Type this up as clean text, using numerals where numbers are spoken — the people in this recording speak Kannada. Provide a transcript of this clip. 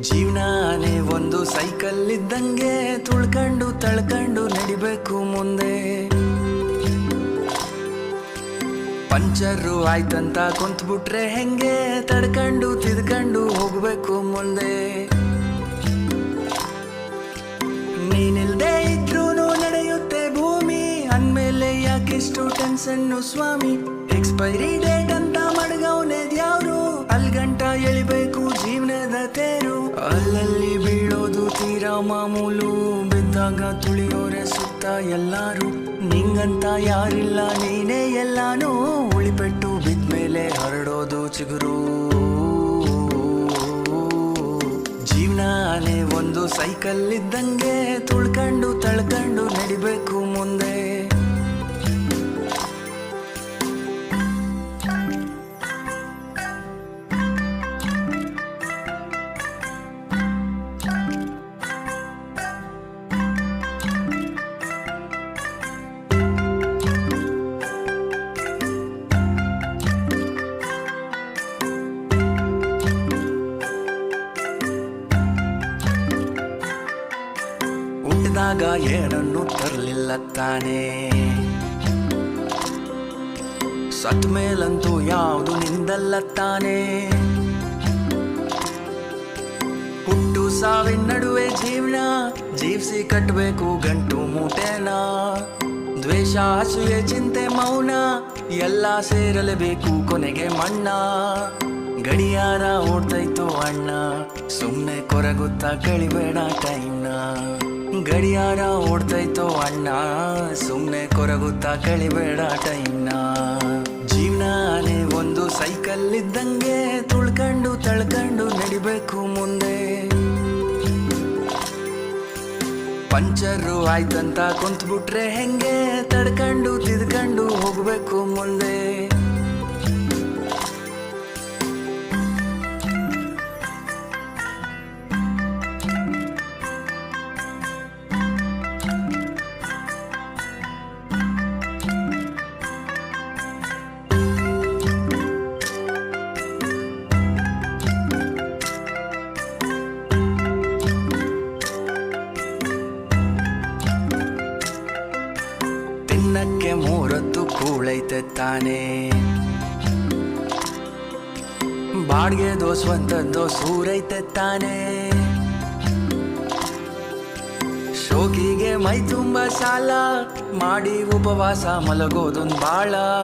ಜೀವನಾನೇ ಒಂದು ಸೈಕಲ್ ಇದ್ದಂಗೆ ತುಳ್ಕೊಂಡು ತಳ್ಕೊಂಡು ನಡಿಬೇಕು ಮುಂದೆ. ಪಂಚರು ಆಯ್ತಂತ ಕುಂತ್ಬಿಟ್ರೆ ಹೆಂಗೆ ತಡ್ಕೊಂಡು ತಿದ್ಕೊಂಡು ಹೋಗ್ಬೇಕು ಮುಂದೆ. ನೀನಿಲ್ದೇ ಇದ್ರೂನು ನಡೆಯುತ್ತೆ ಭೂಮಿ, ಅಂದ್ಮೇಲೆ ಯಾಕಿಷ್ಟು ಟೆನ್ಷನ್ನು ಸ್ವಾಮಿ. ಎಕ್ಸ್ಪೈರಿ ಡೇಟ್ ಅಂತ ಮಡಗವ್ನೆ ದ್ಯಾವ್ರು, ಅಲ್ಗಂಟ ಎಳಿಬೇಕು ಜೀವನದ ತೇರು. ಅಲ್ಲಲ್ಲಿ ಬೀಳೋದು ತೀರಾ ಮಾಮೂಲು, ಬಿದ್ದಾಗ ತುಳಿಯೋರೆ ಸುತ್ತ ಎಲ್ಲಾರು. ನಿಂಗಂತ ಯಾರಿಲ್ಲ ನೀನೇ ಎಲ್ಲಾನು, ಉಳಿಪೆಟ್ಟು ಬಿದ್ಮೇಲೆ ಹರಡೋದು ಚಿಗುರು. ಜೀವನಾನೇ ಒಂದು ಸೈಕಲ್ ಇದ್ದಂಗೆ ತುಳ್ಕೊಂಡು ತಳ್ಕೊಂಡು ನಡಿಬೇಕು ಮುಂದೆ. ಹುಟ್ಟಿದಾಗ ಏನನ್ನು ತರಲಿಲ್ಲ ತಾನೇ, ಸತ್ ಮೇಲಂತೂ ಯಾವುದು ನಿಂದಲ್ಲ ತಾನೇ. ಹುಟ್ಟು ಸಾವಿನ ನಡುವೆ ಜೀವನ ಜೀವಿಸಿ ಕಟ್ಟಬೇಕು ಗಂಟು ಮೂಟೆನ. ದ್ವೇಷ ಅಸೂಯೆ ಚಿಂತೆ ಮೌನ ಎಲ್ಲ ಸೇರಲೇಬೇಕು ಕೊನೆಗೆ ಮಣ್ಣ. ಗಡಿಯಾರ ಓಡ್ತೈತು ಅಣ್ಣ, ಸುಮ್ಮನೆ ಕೊರಗುತ್ತಾ ಕಳಿಬೇಡ ಟೈಮ್ನ. ಗಡಿಯಾರ ಓಡ್ತೈತೋ ಅಣ್ಣ, ಸುಮ್ಮನೆ ಕೊರಗುತ್ತಾ ಕಳಿಬೇಡ ಟೈಮ್ನ. ಜೀವನಾನೇ ಒಂದು ಸೈಕಲ್ ಇದ್ದಂಗೆ ತುಳ್ಕೊಂಡು ತಳ್ಕೊಂಡು ನಡಿಬೇಕು ಮುಂದೆ. ಪಂಚರು ಆಯ್ತಂತ ಕುಂತ್ಬಿಟ್ರೆ ಹೆಂಗೆ ತಡ್ಕೊಂಡು ತಿದ್ಕೊಂಡು ಹೋಗ್ಬೇಕು ಮುಂದೆ. ತಿನ್ನಕ್ಕೆ ಮೂರತ್ತು ಕೂಳೈತೆ ತಾನೇ, ಬಾಡ್ಗೆ ದೋಸ್ವಂತದ್ದೋ ಸೂರೈತೆ ತಾನೇ. ಶೋಕಿಗೆ ಮೈ ತುಂಬ ಸಾಲ ಮಾಡಿ ಉಪವಾಸ ಮಲಗೋದೊಂದು ಬಾಳ.